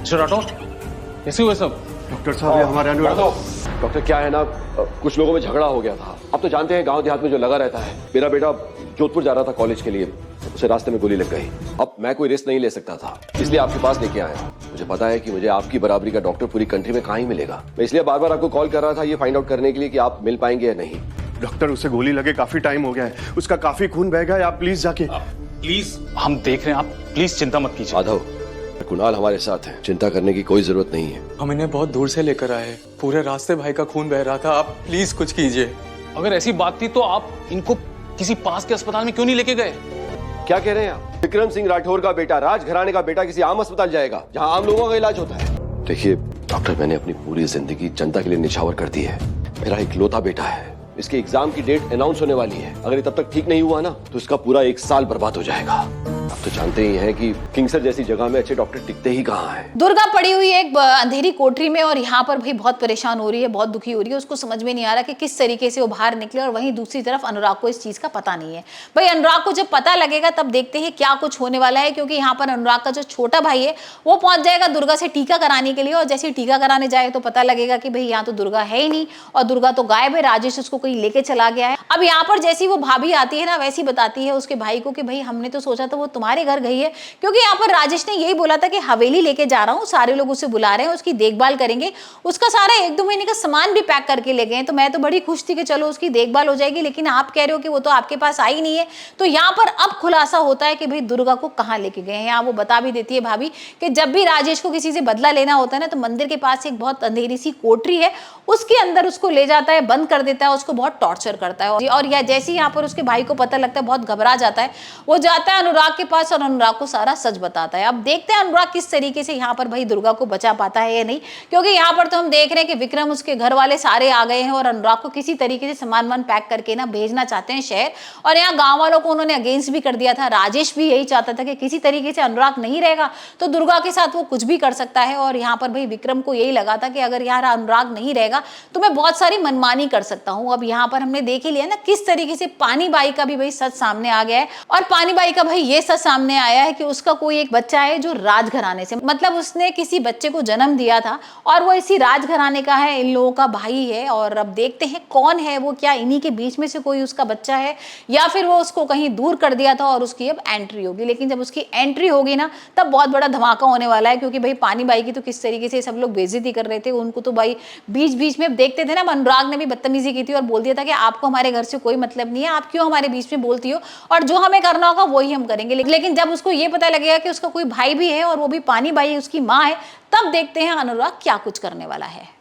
Mister Rathore, कैसे हुए सब? डॉक्टर साहब ये हमारे अनुराग। डॉक्टर क्या है ना, कुछ लोगों में झगड़ा हो गया था। अब तो जानते हैं गांव देहात में जो लगा रहता है। मेरा बेटा जोधपुर जा रहा था कॉलेज के लिए, उसे रास्ते में गोली लग गई। अब मैं कोई रिस्क नहीं ले सकता था, इसलिए आपके पास लेके आया हूं। मुझे पता है कि मुझे आपकी बराबरी का डॉक्टर पूरी कंट्री में कहाँ ही मिलेगा। मैं इसलिए बार बार आपको कॉल कर रहा था ये फाइंड आउट करने के लिए कि आप मिल पाएंगे या नहीं। डॉक्टर उसे गोली लगे काफी टाइम हो गया है, उसका काफी खून बह गया है, आप प्लीज जाके। प्लीज, हम देख रहे हैं, आप प्लीज चिंता मत कीजिए। माधव, कुणाल हमारे साथ है, चिंता करने की कोई जरूरत नहीं है। हम इन्हें बहुत दूर से लेकर आए, पूरे रास्ते भाई का खून बह रहा था, आप प्लीज कुछ कीजिए। अगर ऐसी बात थी तो आप इनको किसी पास के अस्पताल में क्यों नहीं लेके गए? क्या कह रहे हैं आप? विक्रम सिंह राठौर का बेटा, राजघराने का बेटा किसी आम अस्पताल जाएगा जहां आम लोगों का इलाज होता है? देखिए डॉक्टर, मैंने अपनी पूरी जिंदगी जनता के लिए निछावर कर दी है। मेरा इकलौता बेटा है, इसके एग्जाम की डेट अनाउंस होने वाली है। अगर ये तब तक ठीक नहीं हुआ ना तो इसका पूरा 1 साल बर्बाद हो जाएगा। आप तो जानते ही हैं कि किंगसर जैसी जगह में अच्छे डॉक्टर टिकते ही कहाँ हैं। दुर्गा पड़ी हुई है एक अंधेरी कोठरी में और यहाँ पर भाई बहुत परेशान हो रही है, बहुत दुखी हो रही है। उसको समझ में नहीं आ रहा कि किस तरीके से वो बाहर निकले। और वहीं दूसरी तरफ अनुराग को इस चीज का पता नहीं है। भाई अनुराग को जब पता लगेगा तब देखते हैं क्या कुछ होने वाला है, क्योंकि यहाँ पर अनुराग का जो छोटा भाई है वो पहुंच जाएगा दुर्गा से टीका कराने के लिए। और जैसे टीका कराने जाए तो पता लगेगा कि भाई यहाँ तो दुर्गा है ही नहीं और दुर्गा तो गायब है, राजेश उसको कहीं लेके चला गया है। अब यहाँ पर जैसी वो भाभी आती है ना, वैसी बताती है उसके भाई को कि भाई हमने तो सोचा था वो तुम्हारे घर गई है, क्योंकि यहाँ पर राजेश ने यही बोला था कि हवेली लेके जा रहा हूँ, सारे लोग उसे बुला रहे हैं, उसकी देखभाल करेंगे। उसका सारा 1-2 महीने का सामान भी पैक करके ले गए। तो मैं तो बड़ी खुश थी कि चलो उसकी देखभाल हो जाएगी, लेकिन आप कह रहे हो कि वो तो आपके पास आई नहीं है। तो यहाँ पर अब खुलासा होता है कि भाई दुर्गा को कहाँ लेके गए हैं। यहाँ वो बता भी देती है भाभी कि जब भी राजेश को किसी से बदला लेना होता है ना, तो मंदिर के पास एक बहुत अंधेरी सी कोठरी है, उसके अंदर उसको ले जाता है, बंद कर देता है, उसको बहुत टॉर्चर करता है। और या जैसे यहाँ पर उसके भाई को पता लगता है, बहुत घबरा जाता है, वो जाता है अनुराग के पास और अनुराग को सारा सच बताता है। अब देखते हैं अनुराग किस तरीके से यहाँ पर भाई दुर्गा को बचा पाता है या नहीं, क्योंकि यहाँ पर तो हम देख रहे हैं कि विक्रम, उसके घर वाले सारे आ गए हैं और अनुराग को किसी तरीके से सामान पैक करके ना भेजना चाहते हैं शहर। और यहाँ गांव वालों को उन्होंने अगेंस्ट भी कर दिया था। राजेश भी यही चाहता था कि किसी तरीके से अनुराग नहीं रहेगा तो दुर्गा के साथ वो कुछ भी कर सकता है। और यहाँ पर भाई विक्रम को यही लगा था कि अगर यार अनुराग नहीं रहेगा तो मैं बहुत सारी मनमानी कर सकता हूँ। अब यहाँ पर हमने देख ही लिया ना किस तरीके से पानी बाई का भी भाई सच सामने आ गया है। और पानी बाई का भाई ये सच सामने आया है कि उसका कोई एक बच्चा है जो राजघराने से, मतलब उसने किसी बच्चे को जन्म दिया था और वो इसी राजघराने का है, इन लोगों का भाई है। और अब देखते हैं कौन है वो, क्या इन्हीं के बीच में से कोई उसका बच्चा है या फिर वो उसको कहीं दूर कर दिया था और उसकी अब एंट्री होगी। लेकिन जब उसकी एंट्री होगी ना तब बहुत बड़ा धमाका होने वाला है, क्योंकि भाई पानी बाई की तो किस तरीके से सब लोग बेइज्जती कर रहे थे उनको। तो भाई बीच बीच में देखते थे ना, अनुराग ने भी बदतमीजी की थी और बोल दिया था कि आपको हमारे घर से कोई मतलब नहीं है, आप क्यों हमारे बीच में बोलती हो, और जो हमें करना होगा वही हम करेंगे। लेकिन जब उसको ये पता लगेगा कि उसका कोई भाई भी है और वो भी पानी बाई उसकी माँ है, तब देखते हैं अनुराग क्या कुछ करने वाला है।